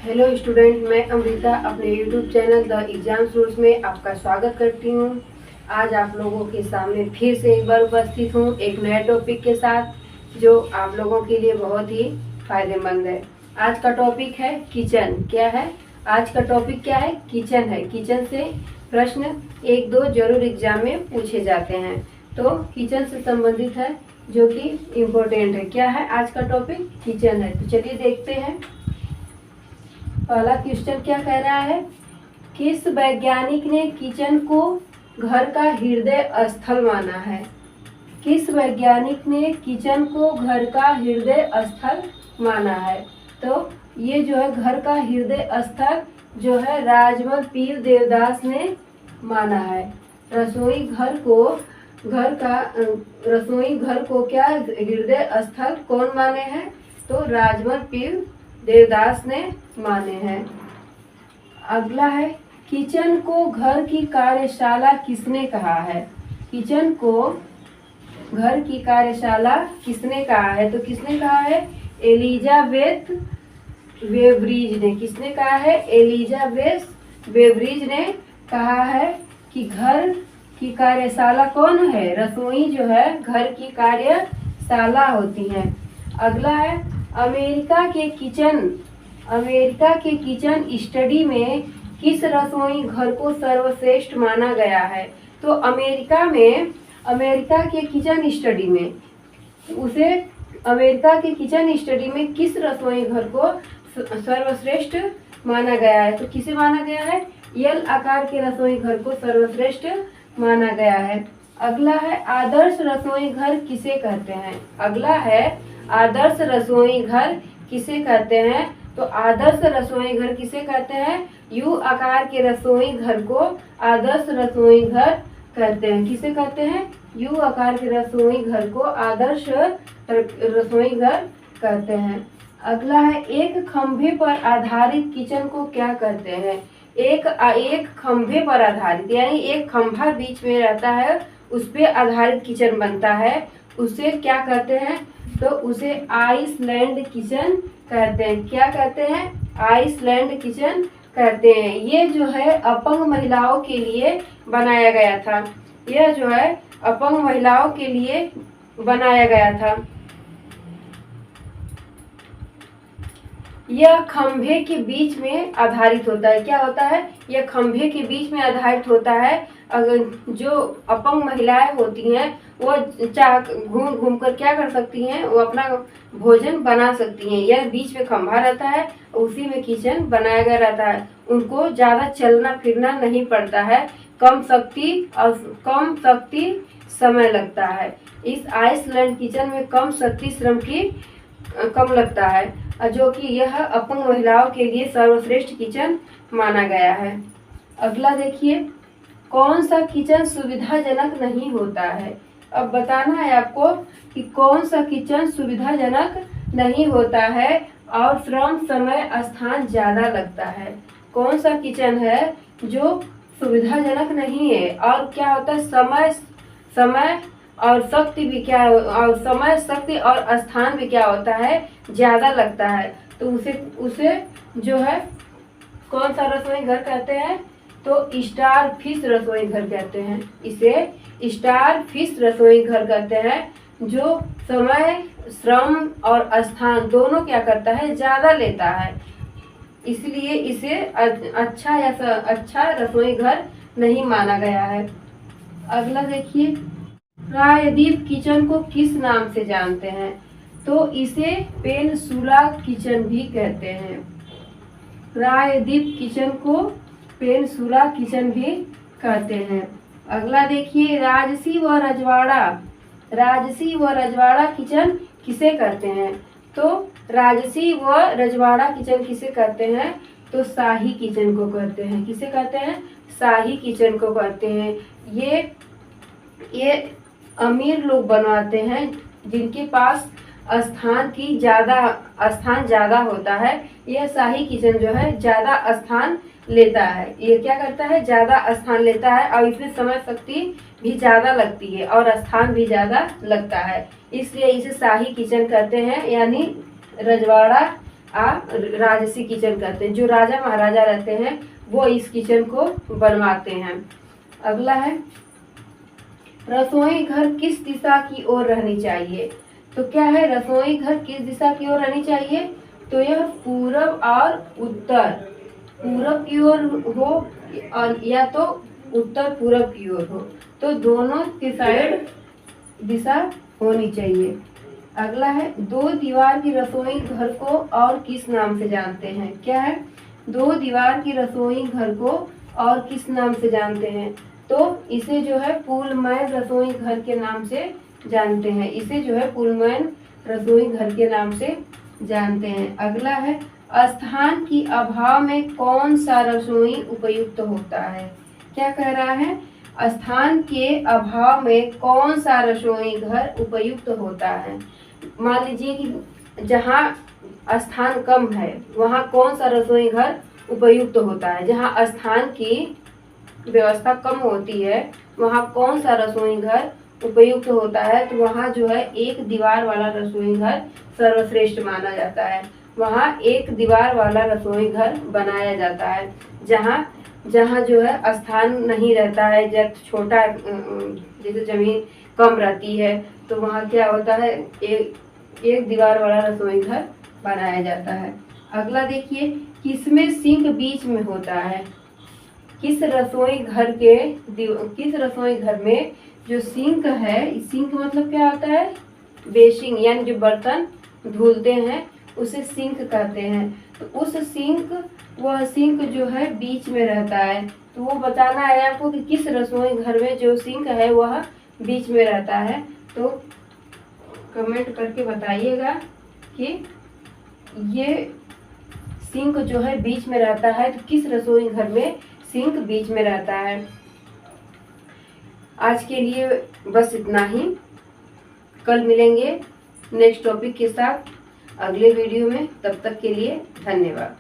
Hello student, मैं अमृता अपने YouTube channel the exam source में आपका स्वागत करती हूँ। आज आप लोगों के सामने फिर से एक बार उपस्थित हूँ एक नए टॉपिक के साथ जो आप लोगों के लिए बहुत ही फायदेमंद है। आज का टॉपिक है किचन। क्या है आज का टॉपिक? क्या है? किचन है। किचन से प्रश्न एक दो जरूर एग्जाम में पूछे जाते हैं, तो किचन से संबंधित है जो कि इम्पोर्टेंट है। क्या है आज का टॉपिक? किचन है। तो चलिए देखते हैं। पहला क्वेश्चन क्या कह रहा है? किस वैज्ञानिक ने किचन को घर का हृदय स्थल माना है? किस वैज्ञानिक ने किचन को घर का हृदय स्थल माना है? तो ये जो है घर का हृदय स्थल जो है राजमल पीर देवदास ने माना है। रसोई घर को क्या हृदय स्थल कौन माने हैं? तो राजमल पीर देवदास ने माने हैं। अगला है, किचन को घर की कार्यशाला किसने कहा है? किचन को घर की कार्यशाला किसने कहा है? तो किसने कहा है? एलिजाबेथ वेब्रिज ने। किसने कहा है? एलिजाबेथ वेब्रिज ने कहा है कि घर की कार्यशाला कौन है? रसोई जो है घर की कार्यशाला होती है। अगला है, अमेरिका के किचन स्टडी में किस रसोई घर को सर्वश्रेष्ठ माना गया है? तो अमेरिका के किचन स्टडी में किस रसोई घर को सर्वश्रेष्ठ माना गया है? तो किसे माना गया है? एल आकार के रसोई घर को सर्वश्रेष्ठ माना गया है। अगला है, आदर्श रसोई घर किसे कहते हैं? अगला है, आदर्श रसोई घर किसे कहते हैं? तो आदर्श रसोई घर किसे कहते हैं? यू आकार के रसोई घर को आदर्श रसोई घर कहते हैं। किसे कहते हैं? यू आकार के रसोई घर को आदर्श रसोई घर कहते हैं। अगला है, एक खंभे पर आधारित किचन को क्या कहते हैं? एक खंभे पर आधारित यानी एक खंभा बीच में रहता है, उस पे आधारित किचन बनता है, उसे क्या कहते हैं? तो उसे आइसलैंड किचन कहते हैं। क्या कहते हैं? आइसलैंड किचन कहते हैं। ये जो है अपंग महिलाओं के लिए बनाया गया था। यह जो है अपंग महिलाओं के लिए बनाया गया था। यह खंभे के बीच में आधारित होता है। क्या होता है? यह खंभे के बीच में आधारित होता है। अगर जो अपंग महिलाएं होती हैं वो चाह घूम घूम कर क्या कर सकती हैं? वो अपना भोजन बना सकती हैं। यह बीच में खंभा रहता है, उसी में किचन बनाया गया रहता है। उनको ज़्यादा चलना फिरना नहीं पड़ता है, कम शक्ति समय लगता है। इस आइसलैंड किचन में कम शक्ति श्रम की कम लगता है, जो कि यह अपंग महिलाओं के लिए सर्वश्रेष्ठ किचन माना गया है। अगला देखिए, कौन सा किचन सुविधाजनक नहीं होता है? अब बताना है आपको कि कौन सा किचन सुविधाजनक नहीं होता है और श्रम समय स्थान ज़्यादा लगता है। कौन सा किचन है जो सुविधाजनक नहीं है और क्या होता है? समय और शक्ति भी क्या, और समय शक्ति और स्थान भी क्या होता है? ज़्यादा लगता है। तो उसे जो है कौन सा रसोई घर कहते हैं? तो स्टार फिश रसोई घर कहते हैं। इसे स्टार फिश रसोई घर कहते हैं, जो समय श्रम और स्थान दोनों क्या करता है? ज़्यादा लेता है, इसलिए इसे अच्छा रसोई घर नहीं माना गया है। अगला देखिए, प्रायद्वीप किचन को किस नाम से जानते हैं? तो इसे पेनिनसुला किचन भी कहते हैं। प्रायद्वीप किचन को पेनिनसुला किचन भी कहते हैं। अगला देखिए, राजसी व रजवाड़ा किचन किसे कहते हैं? तो राजसी व रजवाड़ा किचन किसे कहते हैं? तो शाही किचन को कहते हैं। किसे कहते हैं? शाही किचन को कहते हैं। ये अमीर लोग बनवाते हैं, जिनके पास स्थान ज़्यादा होता है। यह शाही किचन जो है ज़्यादा स्थान लेता है। ये क्या करता है? ज़्यादा स्थान लेता है और इसमें समय शक्ति भी ज़्यादा लगती है और स्थान भी ज़्यादा लगता है, इसलिए इसे शाही किचन कहते हैं। यानी रजवाड़ा राजसी किचन कहते हैं। जो राजा महाराजा रहते हैं वो इस किचन को बनवाते हैं। अगला है, रसोई घर किस दिशा की ओर रहनी चाहिए? तो क्या है, रसोई घर किस दिशा की ओर रहनी चाहिए? तो यह पूरब और उत्तर, पूरब की ओर हो और या तो उत्तर पूरब की ओर हो, तो दोनों की साइड दिशा होनी चाहिए। अगला है, दो दीवार की रसोई घर को और किस नाम से जानते हैं? क्या है, दो दीवार की रसोई घर को और किस नाम से जानते हैं? तो इसे जो है पुलमैन रसोई घर के नाम से जानते हैं। इसे जो है पुलमैन रसोई घर के नाम से जानते हैं। अगला है, स्थान की अभाव में कौन सा रसोई उपयुक्त होता है? क्या कह रहा है, स्थान के अभाव में कौन सा रसोई घर उपयुक्त होता है? मान लीजिए कि जहाँ स्थान कम है वहाँ कौन सा रसोई घर उपयुक्त होता है? जहाँ स्थान की व्यवस्था कम होती है वहाँ कौन सा रसोई घर उपयुक्त होता है? तो वहाँ जो है एक दीवार वाला रसोई घर सर्वश्रेष्ठ माना जाता है। वहाँ एक दीवार वाला रसोई घर बनाया जाता है। जहाँ जहाँ जो है स्थान नहीं रहता है, जब छोटा जैसे जमीन कम रहती है तो वहाँ क्या होता है, एक दीवार वाला रसोई घर बनाया जाता है। अगला देखिए, किसमें सिंक बीच में होता है? किस रसोई घर में जो सिंक है, सिंक मतलब क्या होता है, बेसिन, यानी जो बर्तन धुलते हैं उसे सिंक कहते हैं। तो उस वह सिंक जो है बीच में रहता है। तो वो बताना है आपको कि किस रसोई घर में जो सिंक है वह बीच में रहता है। तो कमेंट करके बताइएगा कि ये सिंक जो है बीच में रहता है, तो किस रसोई घर में सिंक बीच में रहता है। आज के लिए बस इतना ही। कल मिलेंगे नेक्स्ट टॉपिक के साथ अगले वीडियो में। तब तक के लिए धन्यवाद।